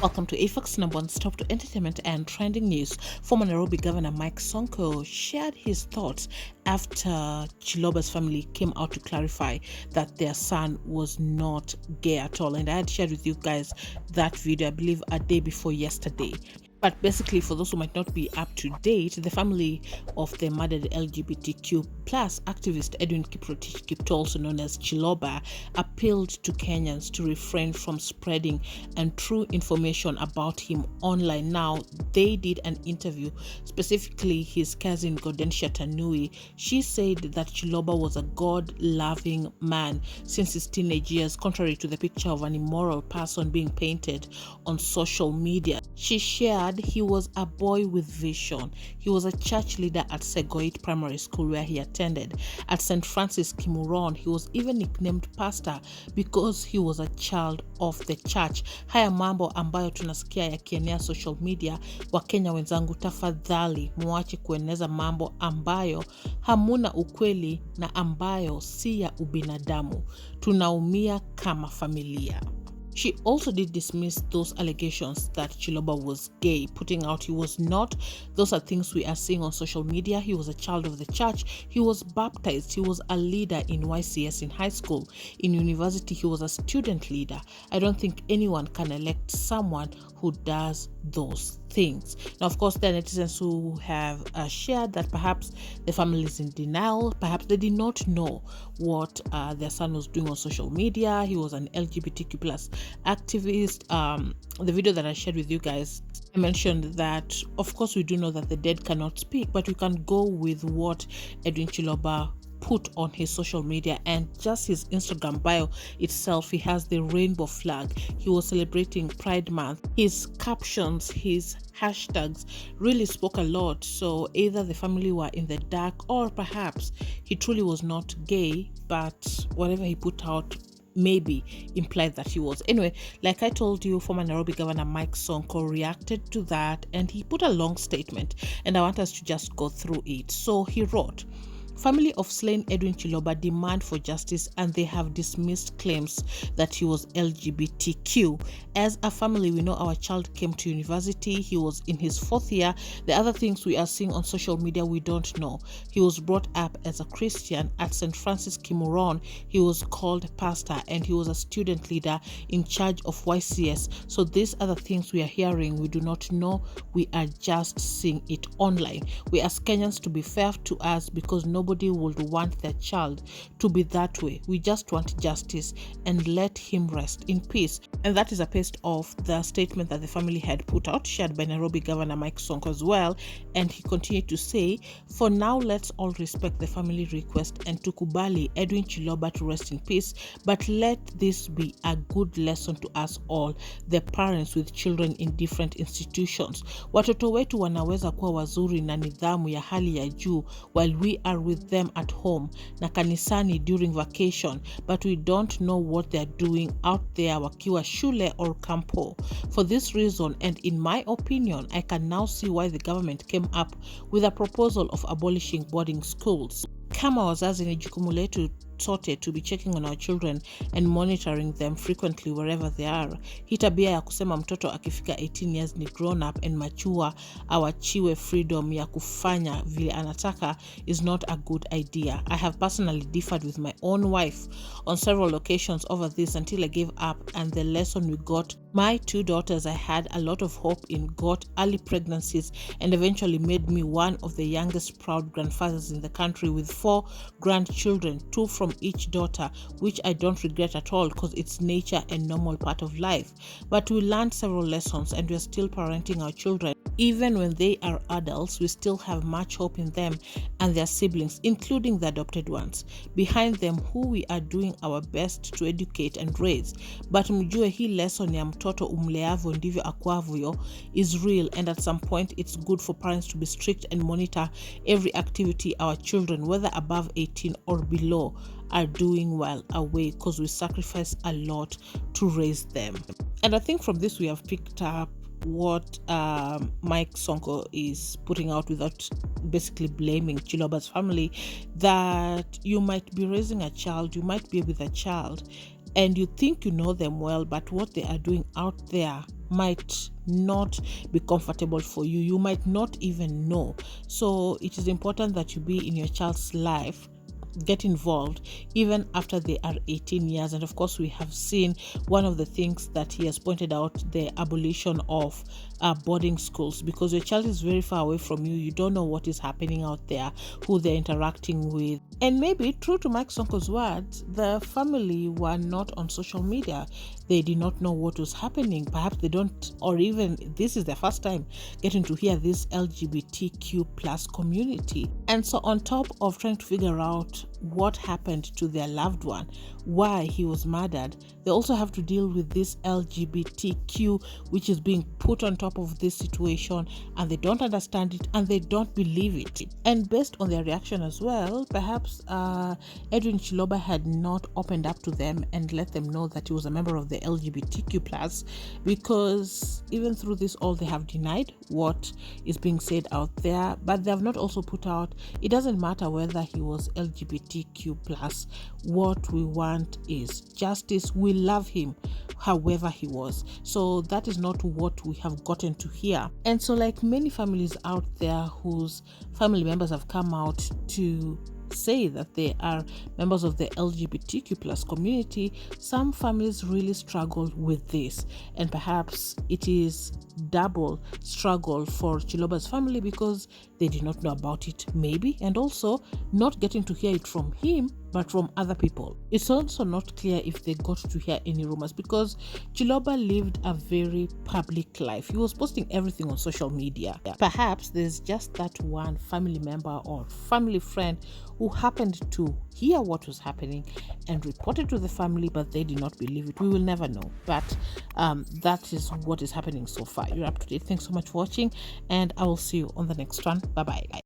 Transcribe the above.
Welcome to AFAX number one stop to entertainment and trending news. Former Nairobi Governor Mike Sonko shared his thoughts after Chiloba's family came out to clarify that their son was not gay at all. And I had shared with you guys that video, I believe, a day before yesterday. But basically, for those who might not be up to date, the family of the murdered LGBTQ plus activist Edwin Kiprotich, also known as Chiloba, appealed to Kenyans to refrain from spreading untrue information about him online. Now, they did an interview, specifically his cousin Godensia Tanui. She said that Chiloba was a God-loving man since his teenage years, contrary to the picture of an immoral person being painted on social media. She shared he was a boy with vision. He was a church leader at Segoit Primary School where he attended. At St. Francis Kimuron, he was even nicknamed pastor because he was a child of the church. Haya mambo ambayo tunasikia yakienea social media. Wakenya wenzangu, tafadhali muache kueneza mambo ambayo hamuna ukweli na ambayo si ya ubinadamu. Tunaumia kama familia. She also did dismiss those allegations that Chiloba was gay, putting out he was not. Those are things we are seeing on social media. He was a child of the church. He was baptized. He was a leader in YCS in high school. In university, he was a student leader. I don't think anyone can elect someone who does those things. Now, of course, there are netizens who have shared that perhaps the family is in denial. Perhaps they did not know what their son was doing on social media. He was an LGBTQ plus activist. The video that I shared with you guys, I mentioned that, of course, we do know that the dead cannot speak, but we can go with what Edwin Chiloba put on his social media, and just his Instagram bio itself, he has the rainbow flag. He was celebrating Pride Month. His captions, his hashtags really spoke a lot. So either the family were in the dark, or perhaps he truly was not gay, but whatever he put out maybe implied that he was. Anyway, like I told you, former Nairobi Governor Mike Sonko reacted to that, and he put a long statement, and I want us to just go through it. So he wrote, "Family of slain Edwin Chiloba demand for justice, and they have dismissed claims that he was LGBTQ. As a family, we know our child came to university. He was in his 4th year. The other things we are seeing on social media, we don't know. He was brought up as a Christian at St. Francis Kimuron. He was called pastor, and he was a student leader in charge of YCS. So these are the things we are hearing. We do not know. We are just seeing it online. We ask Kenyans to be fair to us, because nobody would want their child to be that way. We just want justice, and let him rest in peace." And that is a paste of the statement that the family had put out, shared by Nairobi Governor Mike Sonko as well. And he continued to say, "For now, let's all respect the family request and tukubali Edwin Chiloba to rest in peace, but let this be a good lesson to us all, the parents with children in different institutions. Watoto wetu wanaweza kuwa wazuri na nidhamu ya hali ya juu while we are with them at home na kanisani during vacation, but we don't know what they're doing out there wakiwa shule or campo. For this reason, and in my opinion, I can now see why the government came up with a proposal of abolishing boarding schools. Kama wazazi, ni jukumu letu sote to be checking on our children and monitoring them frequently wherever they are. Hii tabia ya kusema mtoto akifika 18 years ni grown up and mature awachiwe freedom ya kufanya vile anataka is not a good idea. I have personally differed with my own wife on several occasions over this until I gave up, and the lesson we got. My 2 daughters, I had a lot of hope in, got early pregnancies, and eventually made me one of the youngest proud grandfathers in the country with 4 grandchildren, 2 from each daughter, which I don't regret at all because it's nature and normal part of life. But we learned several lessons, and we're still parenting our children. Even when they are adults, we still have much hope in them and their siblings, including the adopted ones, behind them, who we are doing our best to educate and raise. But mjue hii lesson ya mtoto umleavo ndivyo akuavyo is real, and at some point it's good for parents to be strict and monitor every activity our children, whether above 18 or below, are doing while away, because we sacrifice a lot to raise them." And I think from this we have picked up what Mike Sonko is putting out, without basically blaming Chiloba's family, that you might be raising a child, you might be with a child, and you think you know them well, but what they are doing out there might not be comfortable for you. You might not even know. So it is important that you be in your child's life, get involved even after they are 18 years. And of course, we have seen one of the things that he has pointed out, the abolition of boarding schools, because your child is very far away from you. You don't know what is happening out there, who they're interacting with. And maybe, true to Mike Sonko's words, the family were not on social media. They did not know what was happening. Perhaps they don't, or even this is their first time getting to hear this LGBTQ plus community. And so on top of trying to figure out what happened to their loved one, why he was murdered, they also have to deal with this LGBTQ, which is being put on top of this situation, and they don't understand it and they don't believe it. And based on their reaction as well, perhaps Edwin Chiloba had not opened up to them and let them know that he was a member of the LGBTQ plus, because even through this all, they have denied what is being said out there. But they have not also put out, it doesn't matter whether he was LGBTQ plus, what we want is justice. We love him however he was. So that is not what we have gotten to hear. And so, like many families out there whose family members have come out to say that they are members of the LGBTQ plus community, some families really struggle with this, and perhaps it is double struggle for Chiloba's family because they did not know about it, maybe, and also not getting to hear it from him but from other people. It's also not clear if they got to hear any rumors, because Chiloba lived a very public life. He was posting everything on social media. Perhaps there's just that one family member or family friend who happened to hear what was happening and reported to the family, but they did not believe it. We will never know. But that is what is happening so far. You're up to date. Thanks so much for watching, and I will see you on the next one. Bye bye.